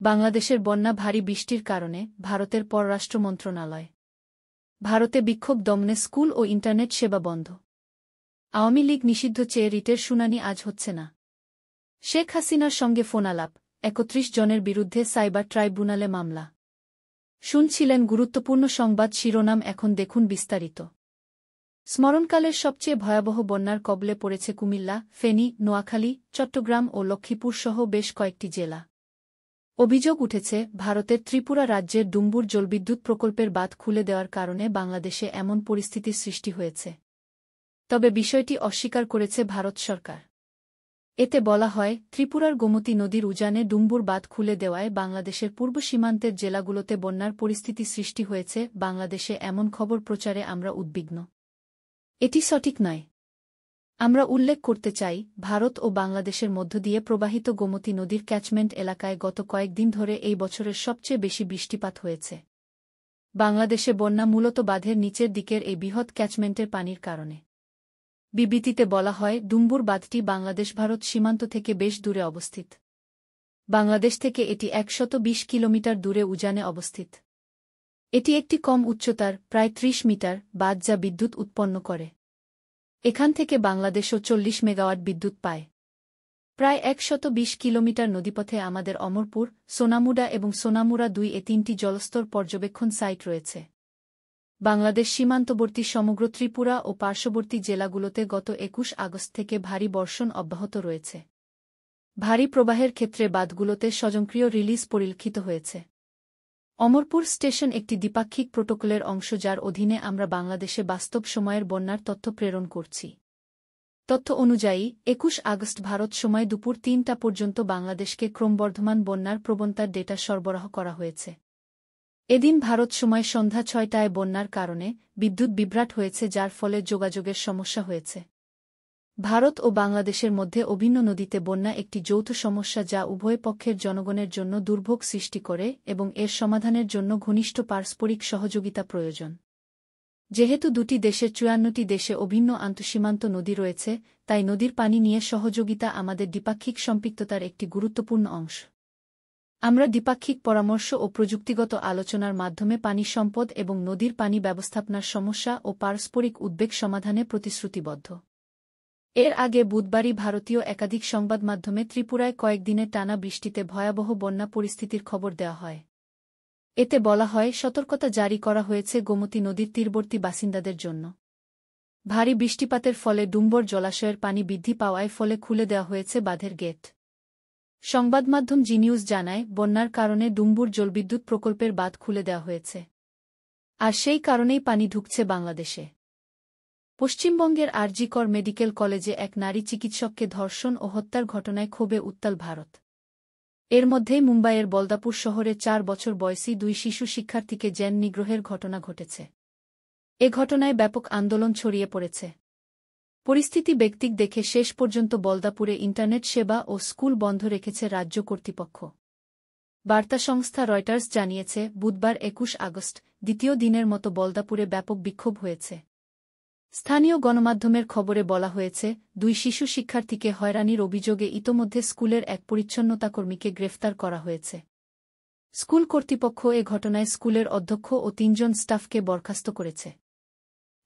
বাংলাদেশের বন্যা ভারী বৃষ্টির কারণে ভারতের পররাষ্ট্র মন্ত্রণালয়। ভারতে বিক্ষোভ দমনে স্কুল ও ইন্টারনেট সেবা বন্ধ। আওয়ামী লীগ নিষিদ্ধ চেয়ে রিটের শুনানি আজ হচ্ছে না। শেখ হাসিনার সঙ্গে ফোনালাপ, ৩১ জনের বিরুদ্ধে সাইবার ট্রাইব্যুনালে মামলা। শুনছিলেন গুরুত্বপূর্ণ সংবাদ শিরোনাম, এখন দেখুন বিস্তারিত। স্মরণকালের সবচেয়ে ভয়াবহ বন্যার কবলে পড়েছে কুমিল্লা, ফেনী, নোয়াখালী, চট্টগ্রাম ও লক্ষ্মীপুর সহ বেশ কয়েকটি জেলা। অভিযোগ উঠেছে, ভারতের ত্রিপুরা রাজ্যের ডুম্বুর জলবিদ্যুৎ প্রকল্পের বাঁধ খুলে দেওয়ার কারণে বাংলাদেশে এমন পরিস্থিতির সৃষ্টি হয়েছে। তবে বিষয়টি অস্বীকার করেছে ভারত সরকার। এতে বলা হয়, ত্রিপুরার গোমতী নদীর উজানে ডুম্বুর বাঁধ খুলে দেওয়ায় বাংলাদেশের পূর্ব সীমান্তের জেলাগুলোতে বন্যার পরিস্থিতি সৃষ্টি হয়েছে। বাংলাদেশে এমন খবর প্রচারে আমরা উদ্বিগ্ন। এটি সঠিক নয়। আমরা উল্লেখ করতে চাই, ভারত ও বাংলাদেশের মধ্য দিয়ে প্রবাহিত গোমতী নদীর ক্যাচমেন্ট এলাকায় গত কয়েকদিন ধরে এই বছরের সবচেয়ে বেশি বৃষ্টিপাত হয়েছে। বাংলাদেশে বন্যা মূলত বাঁধের নিচের দিকের এই বৃহৎ ক্যাচমেন্টের পানির কারণে। বিবৃতিতে বলা হয়, ডুম্বুর বাঁধটি বাংলাদেশ-ভারত সীমান্ত থেকে বেশ দূরে অবস্থিত। বাংলাদেশ থেকে এটি ১২০ কিলোমিটার দূরে উজানে অবস্থিত। এটি একটি কম উচ্চতার, প্রায় ৩০ মিটার, বাঁধ যা বিদ্যুৎ উৎপন্ন করে। এখান থেকে বাংলাদেশও ৪০ মেগাওয়াট বিদ্যুৎ পায়। প্রায় ১২০ কিলোমিটার নদীপথে আমাদের অমরপুর, সোনামুড়া এবং সোনামুড়া ২-এ ৩টি জলস্তর পর্যবেক্ষণ সাইট রয়েছে। বাংলাদেশ সীমান্তবর্তী সমগ্র ত্রিপুরা ও পার্শ্ববর্তী জেলাগুলোতে গত ২১ আগস্ট থেকে ভারী বর্ষণ অব্যাহত রয়েছে। ভারী প্রবাহের ক্ষেত্রে বাঁধগুলোতে স্বয়ংক্রিয় রিলিজ পরিলক্ষিত হয়েছে। অমরপুর স্টেশন একটি দ্বিপাক্ষিক প্রোটোকলের অংশ, যার অধীনে আমরা বাংলাদেশে বাস্তব সময়ের বন্যার তথ্য প্রেরণ করছি। তথ্য অনুযায়ী ২১ আগস্ট ভারত সময় দুপুর ৩টা পর্যন্ত বাংলাদেশকে ক্রমবর্ধমান বন্যার প্রবণতার ডেটা সরবরাহ করা হয়েছে। এদিন ভারত সময় সন্ধ্যা ৬টায় বন্যার কারণে বিদ্যুৎ বিভ্রাট হয়েছে, যার ফলে যোগাযোগের সমস্যা হয়েছে। ভারত ও বাংলাদেশের মধ্যে অভিন্ন নদীতে বন্যা একটি যৌথ সমস্যা, যা উভয় পক্ষের জনগণের জন্য দুর্ভোগ সৃষ্টি করে এবং এর সমাধানের জন্য ঘনিষ্ঠ পারস্পরিক সহযোগিতা প্রয়োজন। যেহেতু দুটি দেশের ৫৪টি দেশে অভিন্ন আন্তঃসীমান্ত নদী রয়েছে, তাই নদীর পানি নিয়ে সহযোগিতা আমাদের দ্বিপাক্ষিক সম্পৃক্ততার একটি গুরুত্বপূর্ণ অংশ। আমরা দ্বিপাক্ষিক পরামর্শ ও প্রযুক্তিগত আলোচনার মাধ্যমে পানি সম্পদ এবং নদীর পানি ব্যবস্থাপনার সমস্যা ও পারস্পরিক উদ্বেগ সমাধানে প্রতিশ্রুতিবদ্ধ। এর আগে বুধবারই ভারতীয় একাধিক সংবাদমাধ্যমে ত্রিপুরায় কয়েকদিনের টানা বৃষ্টিতে ভয়াবহ বন্যা পরিস্থিতির খবর দেওয়া হয়। এতে বলা হয়, সতর্কতা জারি করা হয়েছে গোমতী নদীর তীরবর্তী বাসিন্দাদের জন্য। ভারী বৃষ্টিপাতের ফলে ডুম্বর জলাশয়ের পানি বৃদ্ধি পাওয়ায় ফলে খুলে দেওয়া হয়েছে বাঁধের গেট। সংবাদমাধ্যম জি নিউজ জানায়, বন্যার কারণে ডুম্বুর জলবিদ্যুৎ প্রকল্পের বাঁধ খুলে দেওয়া হয়েছে। আর সেই কারণেই পানি ঢুকছে বাংলাদেশে। পশ্চিমবঙ্গের আরজি কর মেডিকেল কলেজে এক নারী চিকিৎসককে ধর্ষণ ও হত্যার ঘটনায় ক্ষোভে উত্তাল ভারত। এর মধ্যেই মুম্বাইয়ের বলদাপুর শহরে ৪ বছর বয়সী ২ শিশু শিক্ষার্থীকে জ্ঞান নিগ্রহের ঘটনা ঘটেছে। এ ঘটনায় ব্যাপক আন্দোলন ছড়িয়ে পড়েছে। পরিস্থিতি বেগতিক দেখে শেষ পর্যন্ত বলদাপুরে ইন্টারনেট সেবা ও স্কুল বন্ধ রেখেছে রাজ্য কর্তৃপক্ষ। বার্তা সংস্থা রয়টার্স জানিয়েছে, বুধবার ২১ আগস্ট দ্বিতীয় দিনের মতো বলদাপুরে ব্যাপক বিক্ষোভ হয়েছে। স্থানীয় গণমাধ্যমের খবরে বলা হয়েছে, ২ শিশু শিক্ষার্থীকে হয়রানির অভিযোগে ইতোমধ্যে স্কুলের এক পরিচ্ছন্নতাকর্মীকে গ্রেফতার করা হয়েছে। স্কুল কর্তৃপক্ষ এ ঘটনায় স্কুলের অধ্যক্ষ ও ৩ জন স্টাফকে বরখাস্ত করেছে।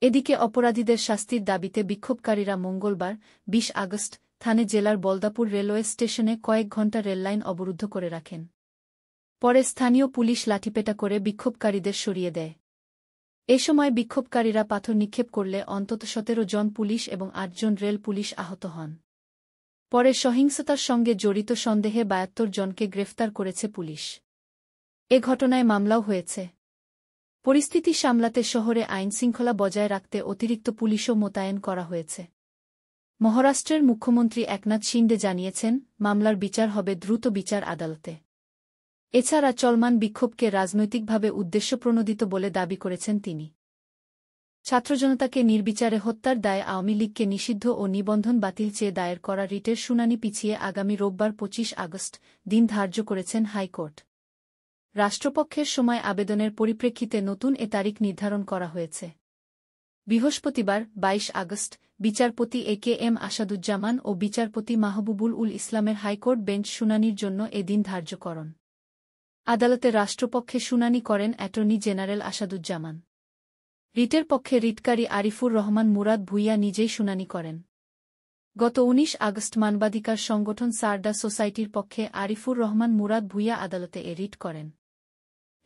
এদিকে অপরাধীদের শাস্তির দাবিতে বিক্ষোভকারীরা মঙ্গলবার ২০ আগস্ট থানে জেলার বলদাপুর রেলওয়ে স্টেশনে কয়েক ঘণ্টা রেললাইন অবরুদ্ধ করে রাখেন। পরে স্থানীয় পুলিশ লাঠিপেটা করে বিক্ষোভকারীদের সরিয়ে দেয়। এ সময় বিক্ষোভকারীরা পাথর নিক্ষেপ করলে অন্তত ১৭ জন পুলিশ এবং ৮ জন রেল পুলিশ আহত হন। পরে সহিংসতার সঙ্গে জড়িত সন্দেহে ৭২ জনকে গ্রেফতার করেছে পুলিশ। এ ঘটনায় মামলাও হয়েছে। পরিস্থিতি সামলাতে শহরে আইনশৃঙ্খলা বজায় রাখতে অতিরিক্ত পুলিশও মোতায়েন করা হয়েছে। মহারাষ্ট্রের মুখ্যমন্ত্রী একনাথ শিন্ডে জানিয়েছেন, মামলার বিচার হবে দ্রুত বিচার আদালতে। এছাড়া চলমান বিক্ষোভকে রাজনৈতিকভাবে উদ্দেশ্যপ্রণোদিত বলে দাবি করেছেন তিনি। ছাত্রজনতাকে নির্বিচারে হত্যার দায়ে আওয়ামী লীগকে নিষিদ্ধ ও নিবন্ধন বাতিল চেয়ে দায়ের করা রিটের শুনানি পিছিয়ে আগামী রোববার ২৫ আগস্ট দিন ধার্য করেছেন হাইকোর্ট। রাষ্ট্রপক্ষের সময় আবেদনের পরিপ্রেক্ষিতে নতুন এ তারিখ নির্ধারণ করা হয়েছে। বৃহস্পতিবার ২২ আগস্ট বিচারপতি এ.কে.এম. আসাদুজ্জামান ও বিচারপতি মাহবুবুল ইসলামের হাইকোর্ট বেঞ্চ শুনানির জন্য এ দিন ধার্য করেন। আদালতে রাষ্ট্রপক্ষে শুনানি করেন অ্যাটর্নি জেনারেল আসাদুজ্জামান। রিটের পক্ষে রিটকারী আরিফুর রহমান মুরাদ ভূঁইয়া নিজেই শুনানি করেন। গত ১৯ আগস্ট মানবাধিকার সংগঠন সারদা সোসাইটির পক্ষে আরিফুর রহমান মুরাদ ভূঁইয়া আদালতে রিট করেন।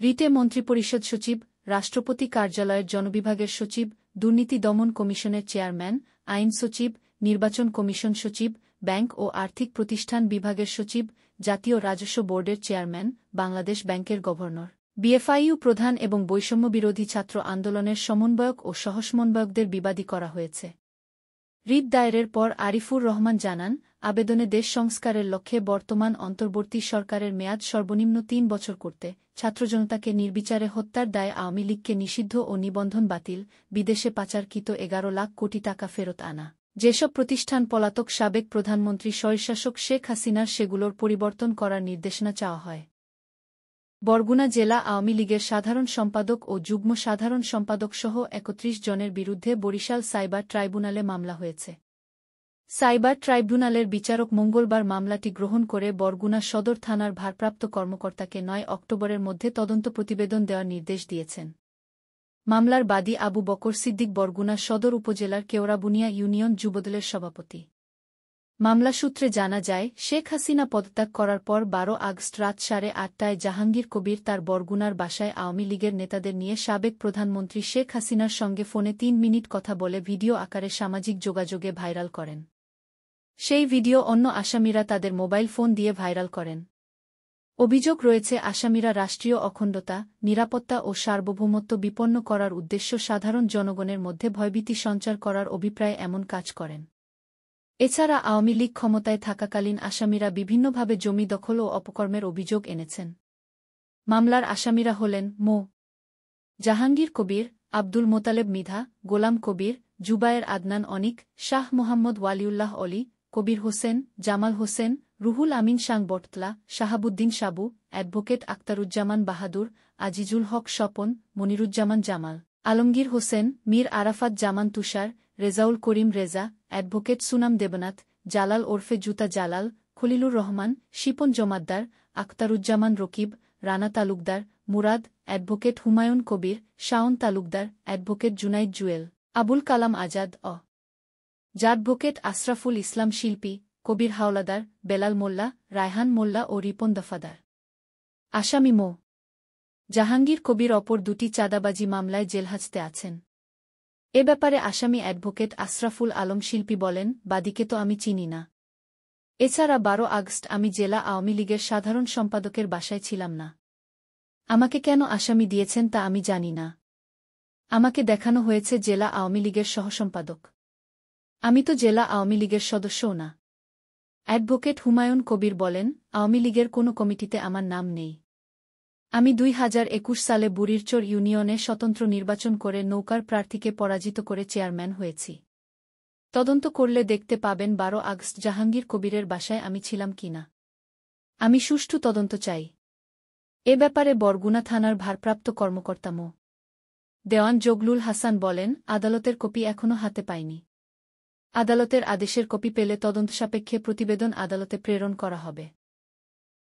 রিটে মন্ত্রিপরিষদ সচিব, রাষ্ট্রপতি কার্যালয়ের জনবিভাগের সচিব, দুর্নীতি দমন কমিশনের চেয়ারম্যান, আইন সচিব, নির্বাচন কমিশন সচিব, ব্যাংক ও আর্থিক প্রতিষ্ঠান বিভাগের সচিব, জাতীয় রাজস্ব বোর্ডের চেয়ারম্যান, বাংলাদেশ ব্যাংকের গভর্নর, বিএফআইইউ প্রধান এবং বৈষম্যবিরোধী ছাত্র আন্দোলনের সমন্বয়ক ও সহসমন্বয়কদের বিবাদী করা হয়েছে। রিট দায়েরের পর আরিফুর রহমান জানান, আবেদনে দেশ সংস্কারের লক্ষ্যে বর্তমান অন্তর্বর্তী সরকারের মেয়াদ সর্বনিম্ন ৩ বছর করতে, ছাত্রজনতাকে নির্বিচারে হত্যার দায়ে আওয়ামী লীগকে নিষিদ্ধ ও নিবন্ধন বাতিল, বিদেশে পাচারকৃত ১১ লাখ কোটি টাকা ফেরত আনা, যেসব প্রতিষ্ঠান পলাতক সাবেক প্রধানমন্ত্রী স্বৈরশাসক শেখ হাসিনার সেগুলোর পরিবর্তন করার নির্দেশনা চাওয়া হয়। বরগুনা জেলা আওয়ামী লীগের সাধারণ সম্পাদক ও যুগ্ম সাধারণ সম্পাদকসহ ৩১ জনের বিরুদ্ধে বরিশাল সাইবার ট্রাইব্যুনালে মামলা হয়েছে। সাইবার ট্রাইব্যুনালের বিচারক মঙ্গলবার মামলাটি গ্রহণ করে বরগুনা সদর থানার ভারপ্রাপ্ত কর্মকর্তাকে ৯ অক্টোবরের মধ্যে তদন্ত প্রতিবেদন দেওয়ার নির্দেশ দিয়েছেন। মামলার বাদী আবু বকর সিদ্দিক বরগুনা সদর উপজেলার কেওড়াবুনিয়া ইউনিয়ন যুবদলের সভাপতি। মামলা সূত্রে জানা যায়, শেখ হাসিনা পদত্যাগ করার পর ১২ আগস্ট রাত ৮:৩০টায় জাহাঙ্গীর কবির তার বরগুনার বাসায় আওয়ামী লীগের নেতাদের নিয়ে সাবেক প্রধানমন্ত্রী শেখ হাসিনার সঙ্গে ফোনে ৩ মিনিট কথা বলে ভিডিও আকারে সামাজিক যোগাযোগে ভাইরাল করেন। সেই ভিডিও অন্য আসামিরা তাদের মোবাইল ফোন দিয়ে ভাইরাল করেন। অভিযোগ রয়েছে, আসামিরা রাষ্ট্রীয় অখণ্ডতা, নিরাপত্তা ও সার্বভৌমত্ব বিপন্ন করার উদ্দেশ্য সাধারণ জনগণের মধ্যে ভয়ভীতি সঞ্চার করার অভিপ্রায়ে এমন কাজ করেন। এছাড়া আওয়ামী লীগ ক্ষমতায় থাকাকালীন আসামিরা বিভিন্নভাবে জমি দখল ও অপকর্মের অভিযোগ এনেছেন। মামলার আসামিরা হলেন মো. জাহাঙ্গীর কবির, আব্দুল মোতালেব মৃধা, গোলাম কবির, জুবায়ের আদনান অনিক, শাহ মোহাম্মদ ওয়ালিউল্লাহ অলি, কবির হোসেন, জামাল হোসেন, রুহুল আমিন সাং বটতলা, শাহাবুদ্দিন সাবু, অ্যাডভোকেট আক্তারুজ্জামান বাহাদুর, আজিজুল হক স্বপন, মনিরুজ্জামান জামাল, আলমগীর হোসেন, মীর আরাফাত জামান তুষার, রেজাউল করিম রেজা, অ্যাডভোকেট সুনাম দেবনাথ, জালাল ওরফে জুতা Jalal, Khalilur Rahman, Shipon Jamaddar, Aktaruzzaman Rakib, Rana Talukdar, Murad, advocate Humayun Kabir, Shaon Talukdar, advocate Junaid Jewel, Abul Kalam Azad advocate Ashraful Islam শিল্পী, কবির হাওলাদার, বেলাল মোল্লা, রায়হান মোল্লা ও রিপন দফাদার। আসামি মো. জাহাঙ্গীর কবির অপর দুটি চাঁদাবাজি মামলায় জেলহাজতে আছেন। এ ব্যাপারে আসামি অ্যাডভোকেট আশরাফুল আলম শিল্পী বলেন, বাদীকে তো আমি চিনি না। এছাড়া ১২ আগস্ট আমি জেলা আওয়ামী লীগের সাধারণ সম্পাদকের বাসায় ছিলাম না। আমাকে কেন আসামি দিয়েছেন তা আমি জানি না। আমাকে দেখানো হয়েছে জেলা আওয়ামী লীগের সহসম্পাদক। আমি তো জেলা আওয়ামী লীগের সদস্যও না। অ্যাডভোকেট হুমায়ুন কবির বলেন, আওয়ামী লীগের কোনো কমিটিতে আমার নাম নেই। আমি ২০২১ সালে বুড়িরচর ইউনিয়নে স্বতন্ত্র নির্বাচন করে নৌকার প্রার্থীকে পরাজিত করে চেয়ারম্যান হয়েছি। তদন্ত করলে দেখতে পাবেন ১২ আগস্ট জাহাঙ্গীর কবিরের বাসায় আমি ছিলাম কিনা। আমি সুষ্ঠু তদন্ত চাই। এ ব্যাপারে বরগুনা থানার ভারপ্রাপ্ত কর্মকর্তা মো. দেওয়ান জগলুল হাসান বলেন, আদালতের কপি এখনও হাতে পাইনি। আদালতের আদেশের কপি পেলে তদন্ত সাপেক্ষে প্রতিবেদন আদালতে প্রেরণ করা হবে।